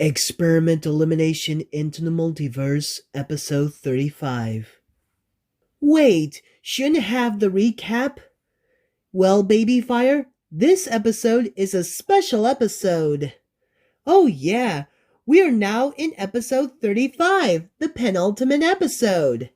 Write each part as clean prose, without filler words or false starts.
Experiment Elimination into the Multiverse, Episode 35. Wait, shouldn't have the recap? Well, Babyfier, this episode is a special episode. Oh yeah, we are now in episode 35, the penultimate episode.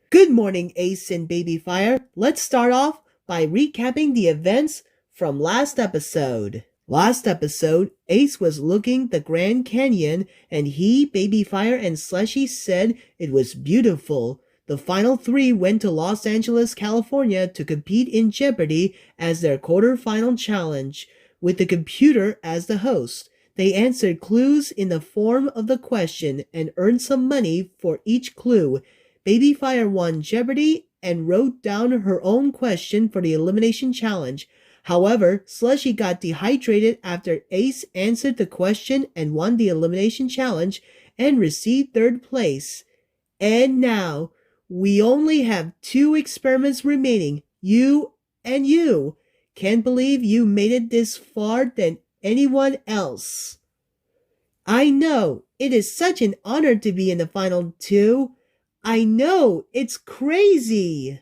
Good morning, Ace and Babyfier. Let's start off by recapping the events from last episode. Last episode, Ace was looking the Grand Canyon and he, Babyfier, and Slushy said it was beautiful. The final three went to Los Angeles, California to compete in Jeopardy as their quarter-final challenge, with the computer as the host. They answered clues in the form of the question and earned some money for each clue. Babyfier won Jeopardy and wrote down her own question for the elimination challenge. However, Slushy got dehydrated after Ace answered the question and won the elimination challenge and received third place. And now, we only have 2 experiments remaining, you and you. Can't believe you made it this far than anyone else. I know, it is such an honor to be in the final 2. I know, it's crazy.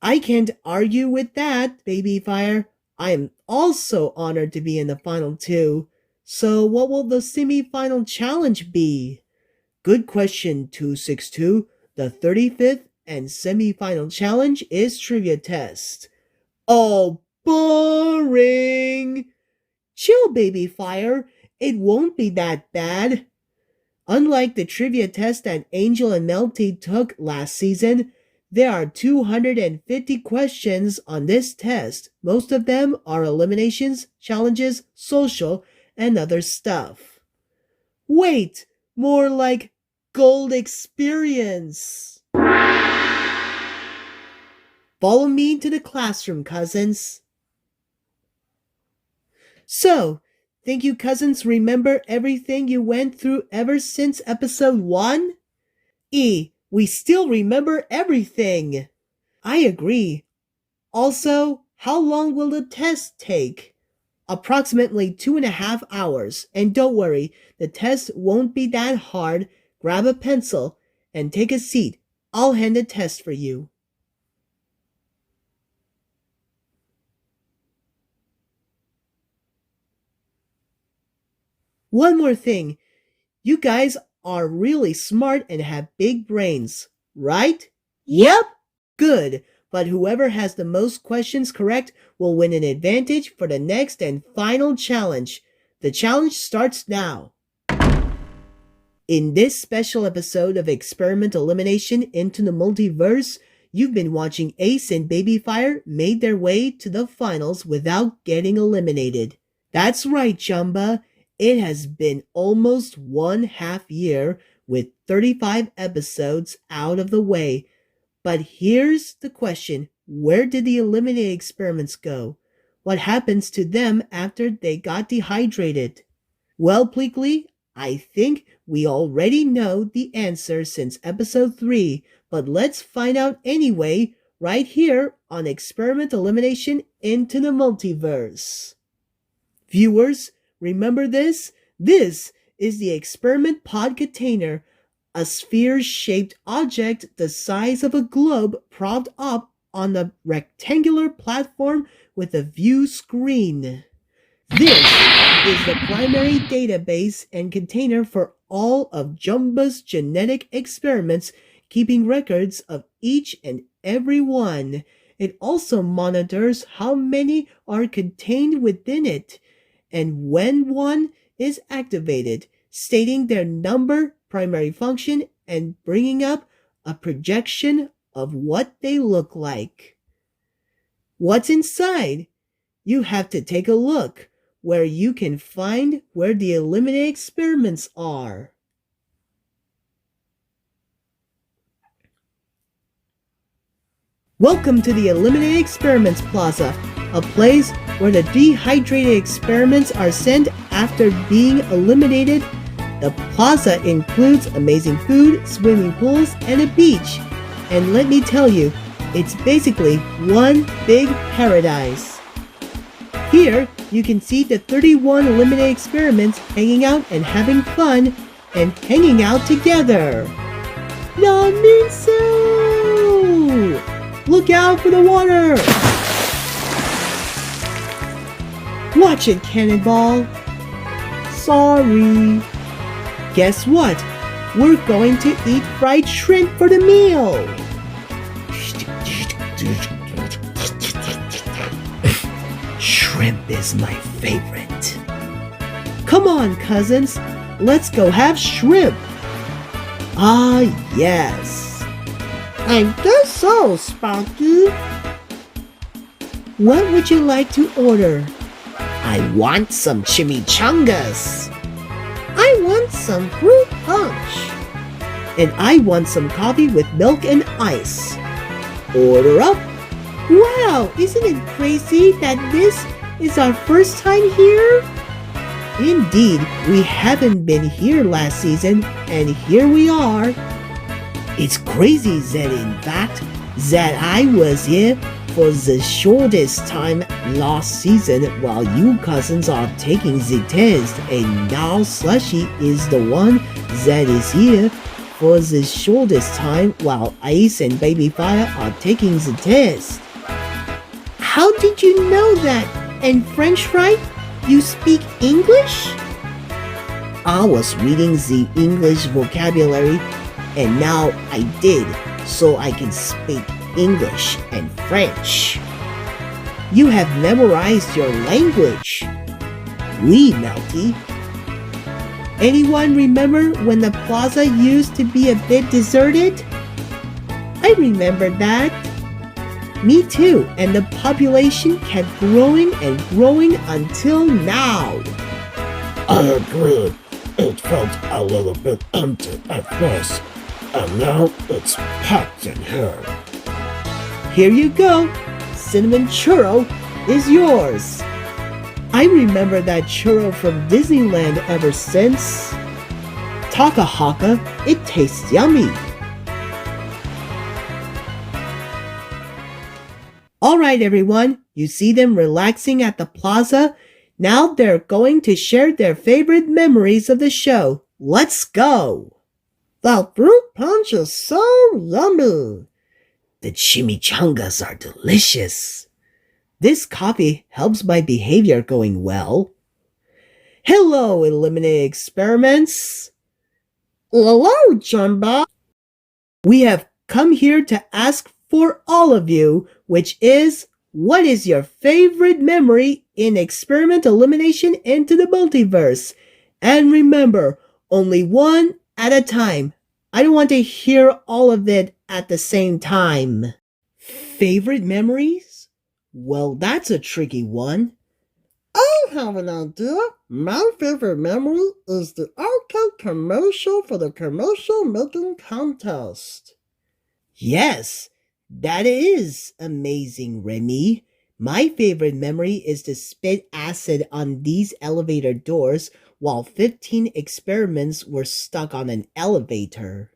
I can't argue with that, Babyfier. I am also honored to be in the final 2. So what will the semi-final challenge be? Good question, 262. The 35th and semi-final challenge is trivia test. Oh, boring! Chill, Babyfier. It won't be that bad. Unlike the trivia test that Angel and Melty took last season, there are 250 questions on this test. Most of them are eliminations, challenges, social, and other stuff. Wait, more like gold experience. Follow me to the classroom, cousins. So, think you cousins remember everything you went through ever since episode 1? We still remember everything. I agree. Also, how long will the test take? Approximately 2.5 hours. And don't worry, the test won't be that hard. Grab a pencil and take a seat. I'll hand the test for you. One more thing. You guys are really smart and have big brains, right? Yep. Good, but whoever has the most questions correct will win an advantage for the next and final challenge. The challenge starts now. In this special episode of Experiment Elimination into the Multiverse, you've been watching Ace and Babyfier made their way to the finals without getting eliminated. That's right, Jumba. It has been almost 1/2 year with 35 episodes out of the way. But here's the question. Where did the eliminated experiments go? What happens to them after they got dehydrated? Well, Pleakley, I think we already know the answer since episode 3, but let's find out anyway right here on Experiment Elimination into the Multiverse. Viewers, remember this? This is the experiment pod container, a sphere-shaped object the size of a globe propped up on a rectangular platform with a view screen. This is the primary database and container for all of Jumba's genetic experiments, keeping records of each and every one. It also monitors how many are contained within it, and when one is activated, stating their number, primary function, and bringing up a projection of what they look like. What's inside? You have to take a look where you can find where the eliminated experiments are. Welcome to the Eliminated Experiments Plaza, a place where the dehydrated experiments are sent after being eliminated. The plaza includes amazing food, swimming pools, and a beach. And let me tell you, it's basically one big paradise. Here, you can see the 31 eliminated experiments hanging out and having fun and hanging out together. Naminsu! Look out for the water! Watch it, Cannonball. Sorry. Guess what? We're going to eat fried shrimp for the meal. Shrimp is my favorite. Come on, cousins. Let's go have shrimp. Ah, yes. I guess so, Sparky. What would you like to order? I want some chimichangas. I want some fruit punch. And I want some coffee with milk and ice. Order up. Wow, isn't it crazy that this is our first time here? Indeed, we haven't been here last season, and here we are. It's crazy that in fact, that I was here for the shortest time last season while you cousins are taking the test, and now Slushy is the one that is here for the shortest time while Ace and Babyfier are taking the test. How did you know that? And French fry? You speak English? I was reading the English vocabulary, and now I did, so I can speak English and French. You have memorized your language. Oui, Melty. Anyone remember when the plaza used to be a bit deserted? I remember that. Me too, and the population kept growing and growing until now. I agree. It felt a little bit empty at first, and now it's packed in here. Here you go. Cinnamon churro is yours. I remember that churro from Disneyland ever since. Takahaka, it tastes yummy. Alright everyone, you see them relaxing at the plaza? Now they're going to share their favorite memories of the show. Let's go! The fruit punch is so yummy. The chimichangas are delicious. This coffee helps my behavior going well. Hello, eliminated experiments. Hello, Jumba. We have come here to ask for all of you, which is, what is your favorite memory in experiment elimination into the multiverse? And remember, only one at a time. I don't want to hear all of it at the same time. Favorite memories? Well, that's a tricky one. I have an idea. My favorite memory is the arcade commercial for the commercial making contest. Yes, that is amazing, Remy. My favorite memory is to spit acid on these elevator doors while 15 experiments were stuck on an elevator.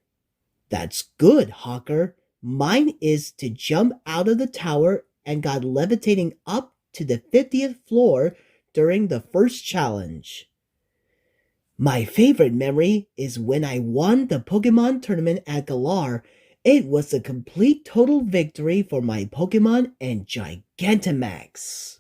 That's good, Hawker. Mine is to jump out of the tower and got levitating up to the 50th floor during the first challenge. My favorite memory is when I won the Pokemon tournament at Galar. It was a complete total victory for my Pokemon and Gigantamax.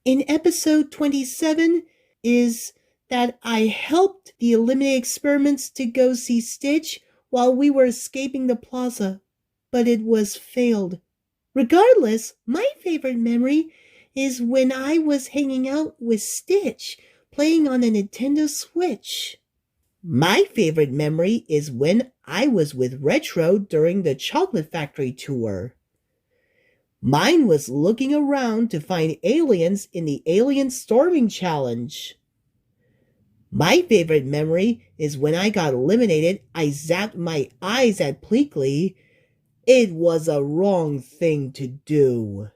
In episode 27 is that I helped the eliminated experiments to go see Stitch while we were escaping the plaza, but it was failed. Regardless, my favorite memory is when I was hanging out with Stitch, playing on a Nintendo Switch. My favorite memory is when I was with Retro during the Chocolate Factory tour. Mine was looking around to find aliens in the Alien Storming Challenge. My favorite memory is when I got eliminated, I zapped my eyes at Pleakley. It was a wrong thing to do.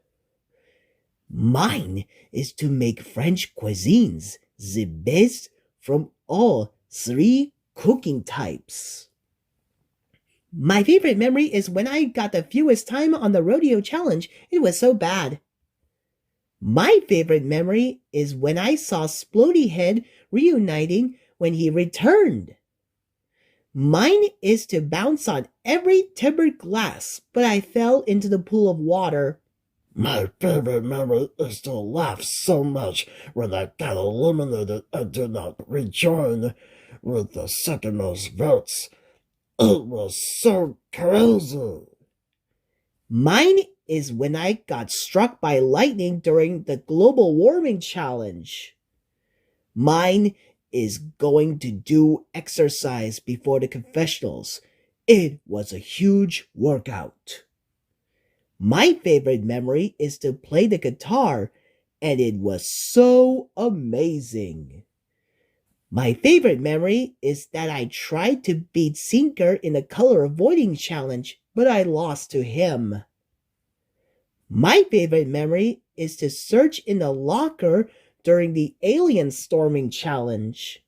Mine is to make French cuisines, the best from all 3 cooking types. My favorite memory is when I got the fewest time on the rodeo challenge. It was so bad. My favorite memory is when I saw Splody Head reuniting when he returned. Mine is to bounce on every tempered glass, but I fell into the pool of water. My favorite memory is to laugh so much when I got eliminated and did not rejoin with the second most votes. It was so crazy. Mine is when I got struck by lightning during the global warming challenge. Mine is going to do exercise before the confessionals. It was a huge workout. My favorite memory is to play the guitar, and it was so amazing. My favorite memory is that I tried to beat Sinker in the color avoiding challenge, but I lost to him. My favorite memory is to search in the locker during the alien storming challenge.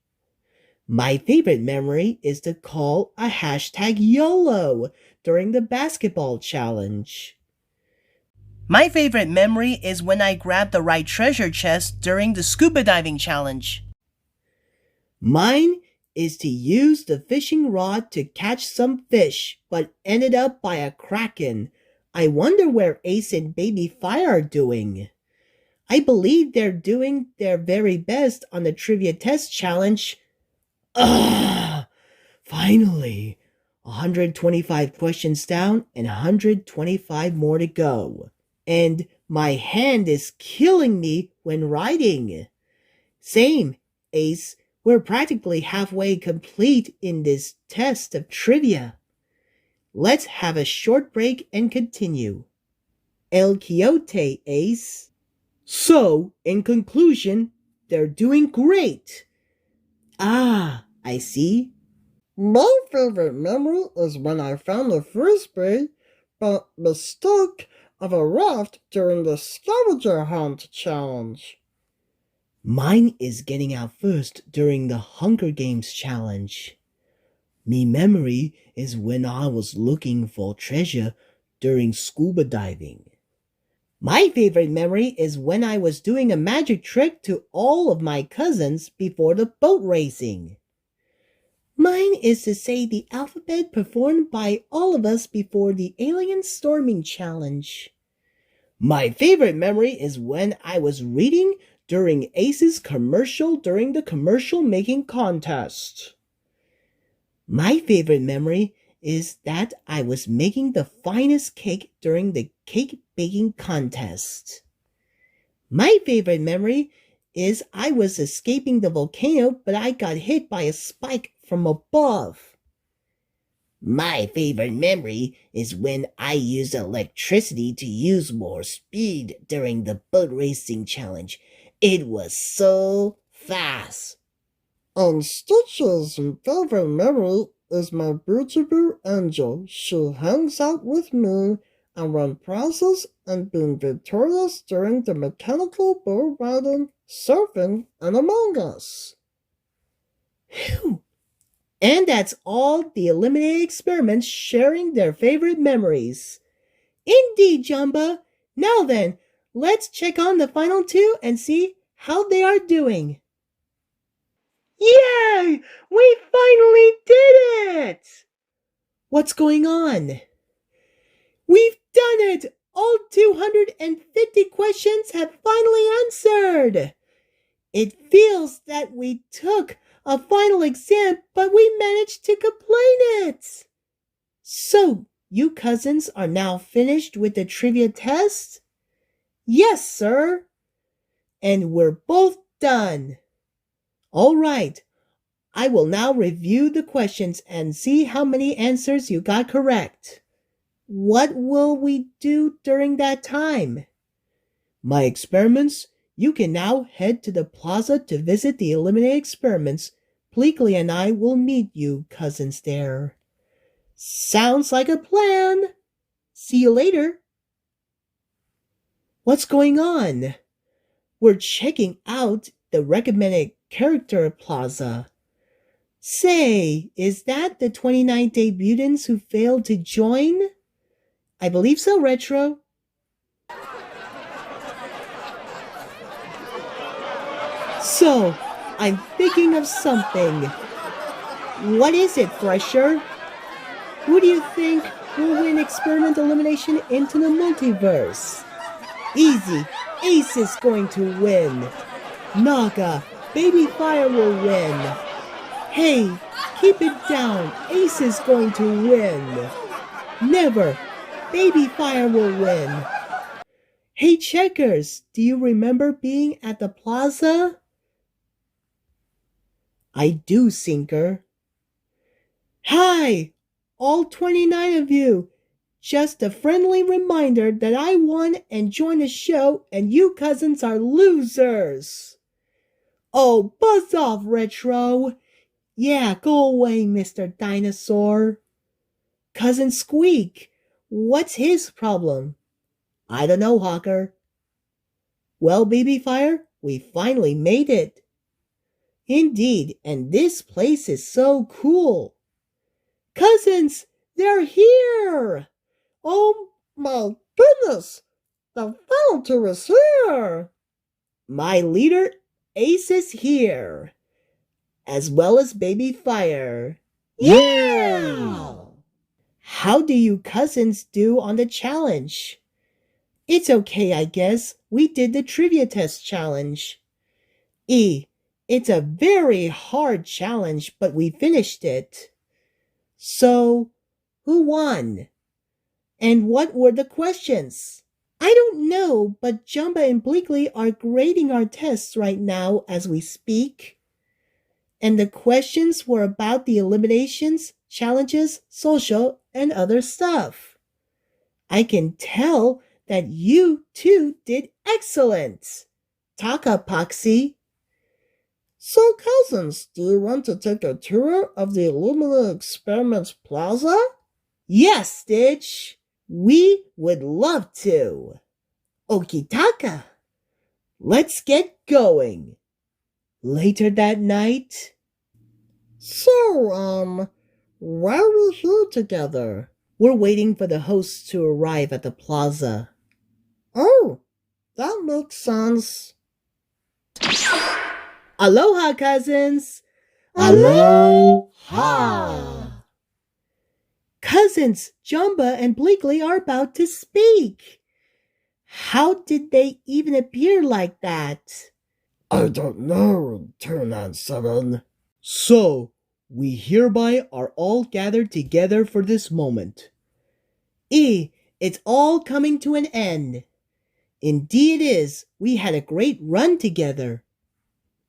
My favorite memory is to call a hashtag YOLO during the basketball challenge. My favorite memory is when I grabbed the right treasure chest during the scuba diving challenge. Mine is to use the fishing rod to catch some fish, but ended up by a kraken. I wonder where Ace and Babyfier are doing. I believe they're doing their very best on the trivia test challenge. Finally! 125 questions down and 125 more to go. And my hand is killing me when writing. Same, Ace. We're practically halfway complete in this test of trivia. Let's have a short break and continue. El Quixote, Ace. So, in conclusion, they're doing great. Ah, I see. My favorite memory is when I found a frisbee, but mistook of a raft during the scavenger hunt challenge. Mine is getting out first during the Hunger Games challenge. Me memory is when I was looking for treasure during scuba diving. My favorite memory is when I was doing a magic trick to all of my cousins before the boat racing. Mine is to say the alphabet performed by all of us before the alien storming challenge. My favorite memory is when I was reading during Ace's commercial during the commercial making contest. My favorite memory is that I was making the finest cake during the cake baking contest. My favorite memory is I was escaping the volcano, but I got hit by a spike from above. My favorite memory is when I used electricity to use more speed during the boat racing challenge. It was so fast. And Stitch's favorite memory is my beautiful angel. She hangs out with me and run prizes and being victorious during the mechanical bull riding, surfing, and Among Us. Phew. And that's all the eliminated experiments sharing their favorite memories. Indeed, Jumba. Now then, let's check on the final two and see how they are doing. Yay! We finally did it! What's going on? We've done it! All 250 questions have finally answered! It feels that we took a final exam, but we managed to complete it! So, you cousins are now finished with the trivia test? Yes, sir. And we're both done. All right. I will now review the questions and see how many answers you got correct. What will we do during that time? My experiments, you can now head to the plaza to visit the eliminated experiments. Pleakley and I will meet you, cousins there. Sounds like a plan. See you later. What's going on? We're checking out the recommended character plaza. Say, is that the 29 debutants who failed to join? I believe so, Retro. So, I'm thinking of something. What is it, Thresher? Who do you think will win experiment elimination into the multiverse? Easy, Ace is going to win. Naga, Babyfier will win. Hey, keep it down, Ace is going to win. Never, Babyfier will win. Hey Checkers, do you remember being at the plaza? I do, Sinker. Hi, all 29 of you. Just a friendly reminder that I won and joined the show and you cousins are losers. Oh, buzz off, Retro. Yeah, go away, Mr. Dinosaur. Cousin Squeak, what's his problem? I don't know, Hawker. Well, Babyfire, we finally made it. Indeed, and this place is so cool. Cousins, they're here! Oh my goodness! The final two is here! My leader, Ace, is here, as well as Babyfire. Yeah! How do you cousins do on the challenge? It's okay, I guess. We did the trivia test challenge. It's a very hard challenge, but we finished it. So, who won? And what were the questions? I don't know, but Jumba and Bleakley are grading our tests right now as we speak. And the questions were about the eliminations, challenges, social, and other stuff. I can tell that you two did excellent. Taka Poxy. So cousins, do you want to take a tour of the Illumina Experiments Plaza? Yes, Stitch. We would love to. Okitaka. Let's get going. Later that night. So, why are we here together? We're waiting for the hosts to arrive at the plaza. Oh, that makes sense. Aloha, cousins! Aloha! Cousins, Jumba and Bleakley are about to speak. How did they even appear like that? I don't know, 297. So, we hereby are all gathered together for this moment. It's all coming to an end. Indeed it is. We had a great run together.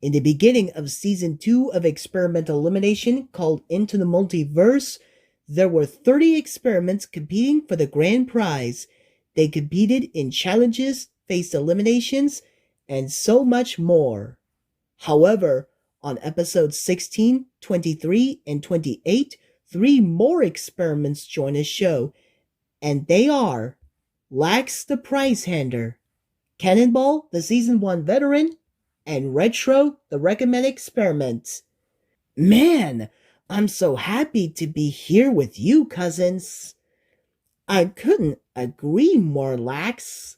In the beginning of Season 2 of Experimental Elimination, called Into the Multiverse, there were 30 experiments competing for the grand prize. They competed in challenges, faced eliminations, and so much more. However, on episodes 16, 23, and 28, 3 more experiments join the show, and they are Lax the Prize Hander, Cannonball the Season 1 veteran, and Retro the recommended experiment. Man, I'm so happy to be here with you, cousins. I couldn't agree more, Lax.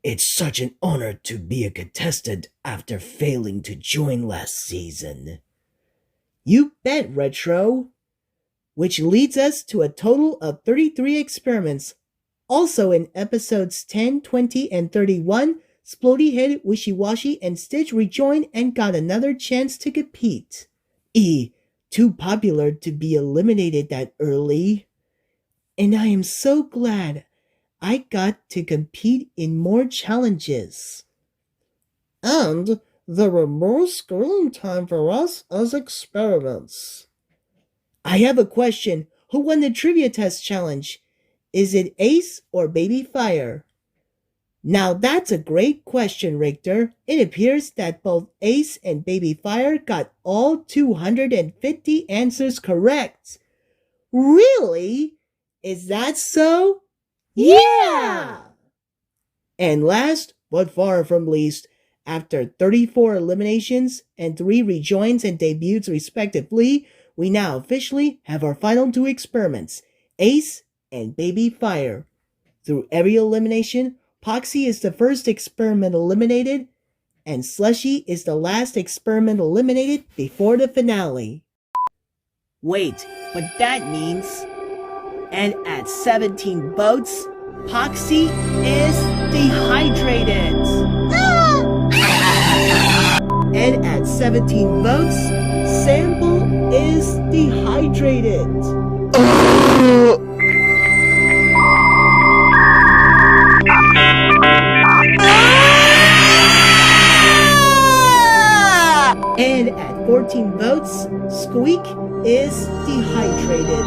It's such an honor to be a contestant after failing to join last season. You bet, Retro. Which leads us to a total of 33 experiments. Also in episodes 10, 20, and 31, Splody Head, Wishy Washy, and Stitch rejoined and got another chance to compete. Too popular to be eliminated that early. And I am so glad I got to compete in more challenges. And there were more screen time for us as experiments. I have a question. Who won the trivia test challenge? Is it Ace or Babyfier? Now that's a great question, Richter. It appears that both Ace and Babyfier got all 250 answers correct. Really? Is that so? Yeah! And last, but far from least, after 34 eliminations and 3 rejoins and debuts respectively, we now officially have our final 2 experiments, Ace and Babyfier. Through every elimination, Poxy is the first experiment eliminated, and Slushy is the last experiment eliminated before the finale. Wait, but that means... And at 17 votes, Poxy is dehydrated. And at 17 votes, Sample is dehydrated. And at 14 votes, Squeak is dehydrated.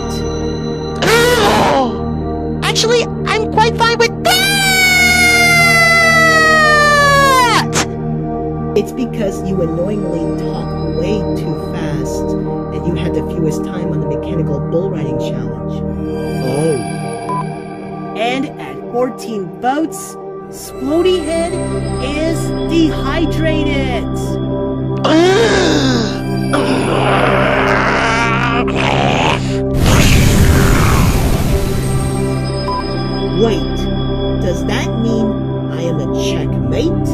Actually, I'm quite fine with that! It's because you annoyingly talk way too fast, and you had the fewest time on the mechanical bull riding challenge. Oh. And at 14 votes, Splody Head is dehydrated. Wait, does that mean I am a checkmate?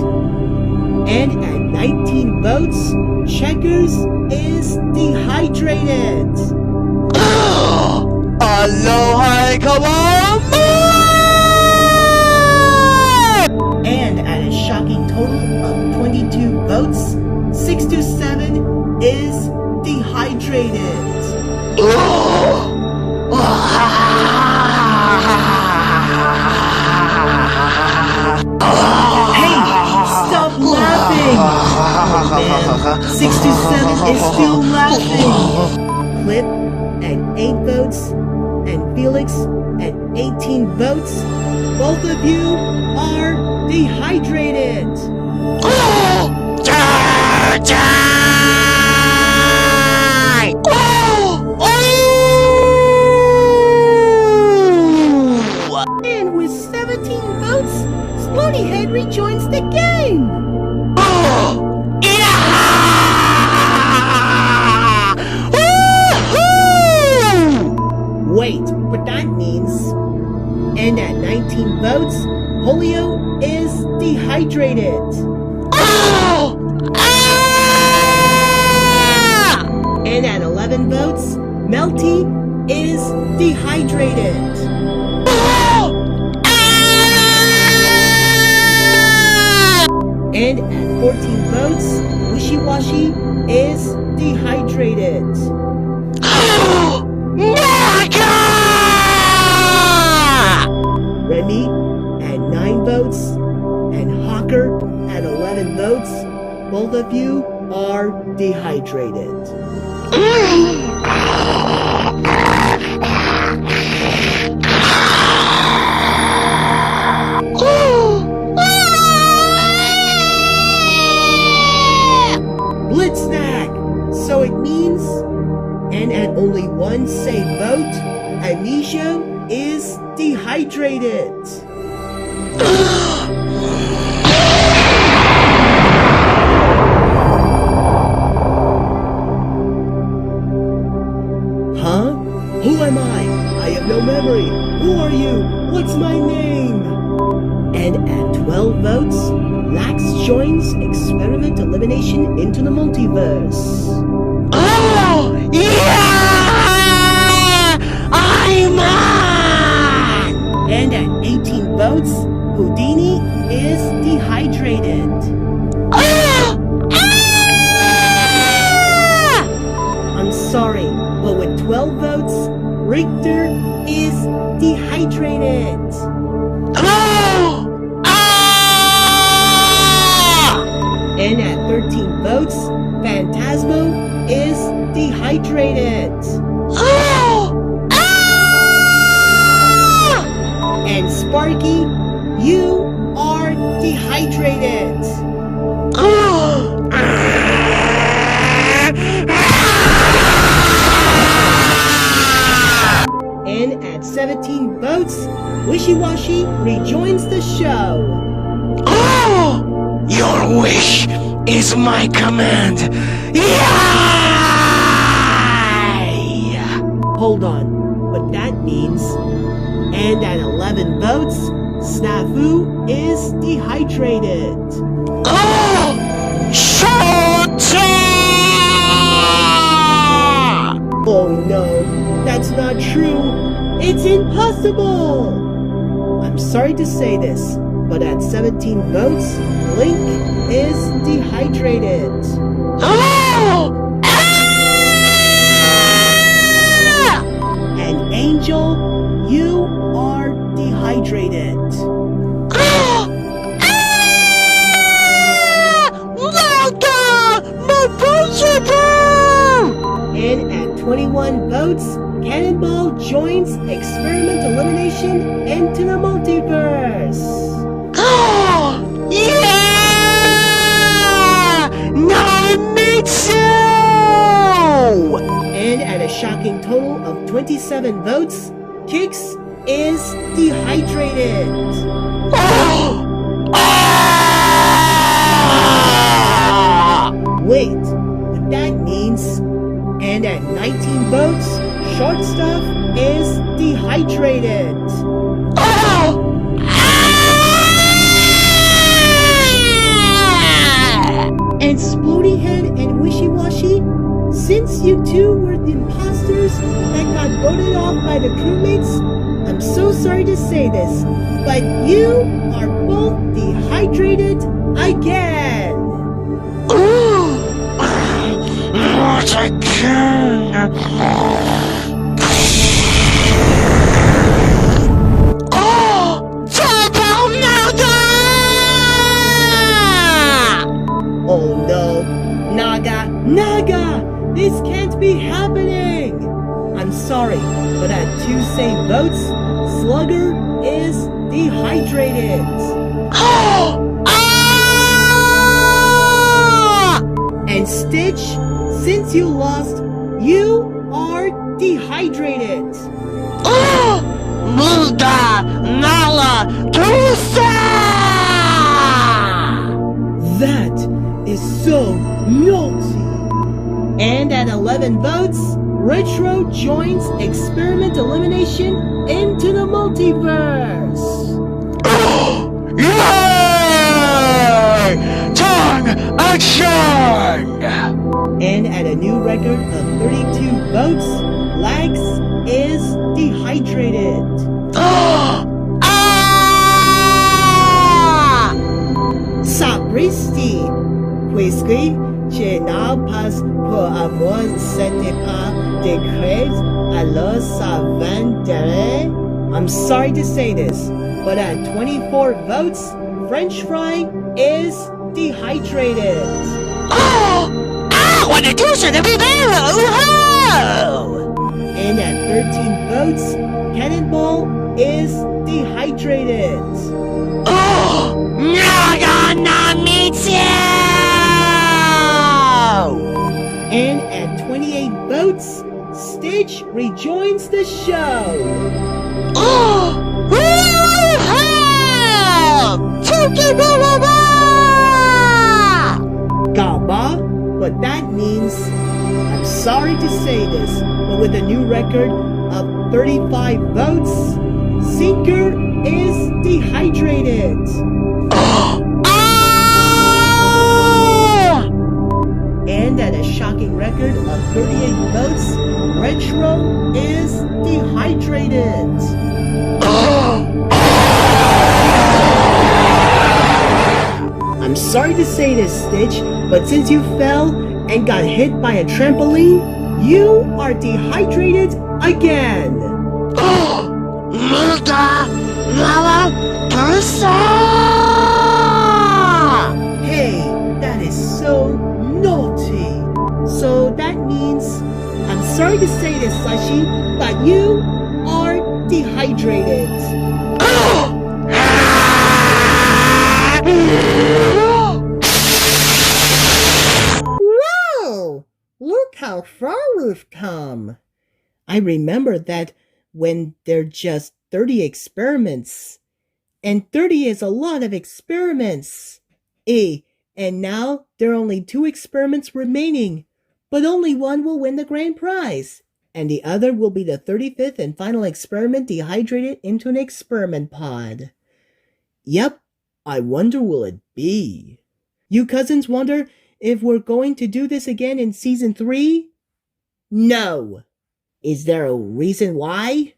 And at 19 votes, Checkers is dehydrated. Aloha, come on! And at a shocking total of 22 votes, 6 to 7 is dehydrated. Hey, stop laughing! Oh man, 6 to 7 is still laughing. Clip at 8 votes, and Felix at 18 votes. Both of you are dehydrated. And with 17 votes, Splody Head rejoins the game. Wait, but that means... And at 19 votes, Polio is dehydrated. And at 11 votes, Melty is dehydrated. And at 14 votes, Wishy-Washy is dehydrated. Remy at 9 votes, and Hawker at 11 votes. Both of you are dehydrated. Blitznack! So it means, and at only one safe vote, Amnesia is dehydrated. Huh? Who am I? I have no memory. Who are you? What's my name? And at 12 votes, Lax joins Experiment Elimination into the Multiverse. Oh! Yeah! I'm on! And at 18 votes, Houdini is dehydrated. I'm sorry, but with 12 votes, Richter is dehydrated. And at 13 votes, Phantasmo is dehydrated. And Sparky, you are dehydrated. And at 17 votes, Wishy-Washy rejoins the show. Your wish is my command. Hold on, but that means... And at 11 votes, Snafu is dehydrated. not true. It's impossible. I'm sorry to say this, but at 17 votes, Link is dehydrated. Oh! And Angel, you are dehydrated. And at 21 votes, Cannonball joins Experiment Elimination into the Multiverse. Oh! Yeah! Now me too! And at a shocking total of 27 votes, Kix is dehydrated. Oh! Wait, but that means... And at 19 votes, Short Stuff is dehydrated. Oh! And Splody Head and Wishy Washy, since you two were the imposters that got voted off by the crewmates, I'm so sorry to say this, but you are both dehydrated again. Not again! Oh! Turbo Naga! Oh no, Naga! This can't be happening! I'm sorry, but at 2 same votes, Slugger is dehydrated. Oh! Ah! And Stitch, since you lost, you are dehydrated. Oh! Muda! Nala! Tusa! That is so naughty. And at 11 votes, Retro joins Experiment Elimination into the Multiverse. Yay! Turn action! And at a new record of 32 votes, Lax is dehydrated. Ah! Sapristi, puisque je n'ai pas pour avoir cette pas de crêpes, alors ça vendrait. I'm sorry to say this, but at 24 votes, French Fry is dehydrated. Oh! Ah! What a douche to be there! And at 13 votes, Cannonball is dehydrated. Oh! Naga na me too! And at 28 votes, Stitch rejoins the show. Oh! Gaba, but that means, I'm sorry to say this, but with a new record of 35 votes, Sinker is dehydrated. And at a shocking record of 38 votes, Retro is dehydrated. I'm sorry to say this, Stitch, but since you fell and got hit by a trampoline, you are dehydrated again. Muda Nala Persa! Hey, that is so naughty. So that means, I'm sorry to say this, Sashi, but you are dehydrated. Wow! Look how far we've come. I remember that when there are just 30 experiments, and 30 is a lot of experiments. And now there are only 2 experiments remaining, but only one will win the grand prize, and the other will be the 35th and final experiment dehydrated into an experiment pod. Yep, I wonder will it be? You cousins wonder if we're going to do this again in season 3? No! Is there a reason why?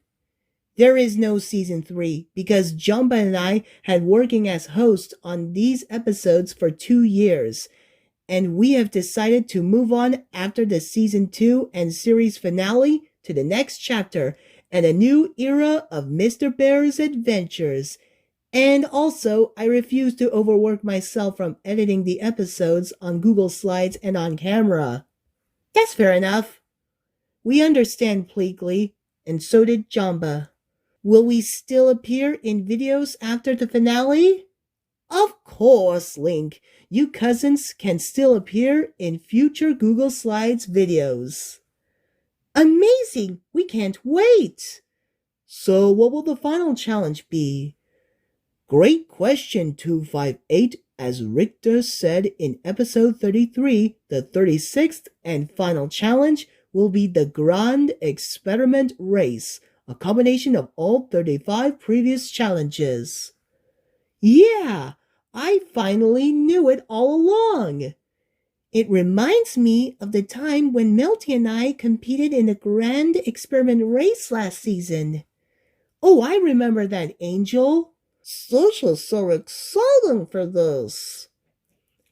There is no season 3 because Jumba and I had working as hosts on these episodes for 2 years, and we have decided to move on after the season 2 and series finale to the next chapter and a new era of Mr. Bear's adventures. And also, I refuse to overwork myself from editing the episodes on Google Slides and on camera. That's fair enough. We understand Pleakley, and so did Jamba. Will we still appear in videos after the finale? Of course, Link. You cousins can still appear in future Google Slides videos. Amazing! We can't wait! So what will the final challenge be? Great question, 258. As Richter said in episode 33, the 36th and final challenge will be the Grand Experiment Race, a combination of all 35 previous challenges. Yeah, I finally knew it all along. It reminds me of the time when Melty and I competed in the Grand Experiment Race last season. Oh, I remember that, Angel. Such is so exciting for this.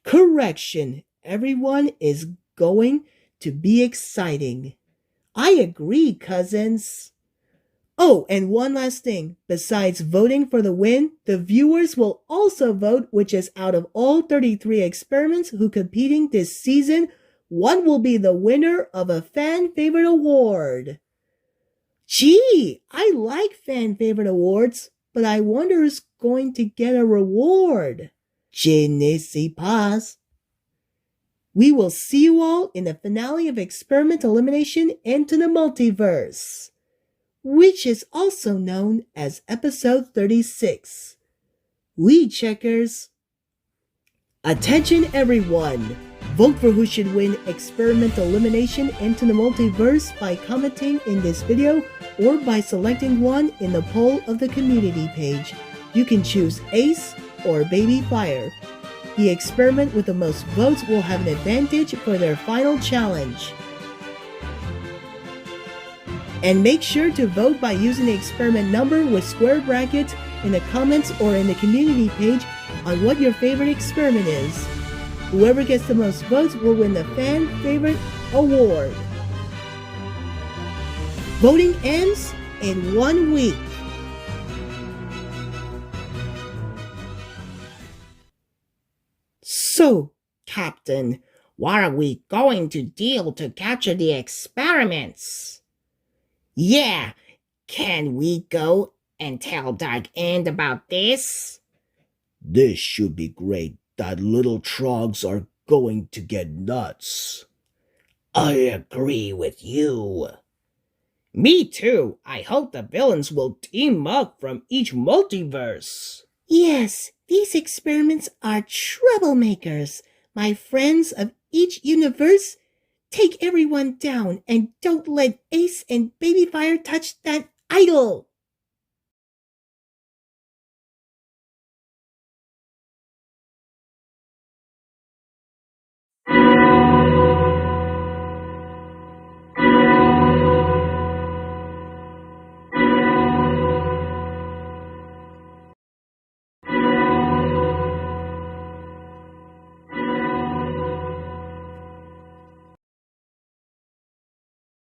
Correction, everyone is going to be exciting. I agree, cousins. Oh, and one last thing. Besides voting for the win, the viewers will also vote which is out of all 33 experiments who competing this season, one will be the winner of a fan favorite award. Gee, I like fan favorite awards, but I wonder who's going to get a reward. Je ne sais pas. We will see you all in the finale of Experiment Elimination into the Multiverse, which is also known as episode 36. Weed checkers. Attention everyone! Vote for who should win Experiment Elimination into the Multiverse by commenting in this video or by selecting one in the poll of the community page. You can choose Ace or Babyfier. The experiment with the most votes will have an advantage for their final challenge. And make sure to vote by using the experiment number with square brackets in the comments or in the community page on what your favorite experiment is. Whoever gets the most votes will win the Fan Favorite Award. Voting ends in 1 week. So, Captain, what are we going to do to capture the experiments? Yeah, can we go and tell Dark End about this? This should be great. That little trogs are going to get nuts. I agree with you. Me too. I hope the villains will team up from each multiverse. Yes, these experiments are troublemakers. My friends of each universe, take everyone down and don't let Ace and Babyfier touch that idol.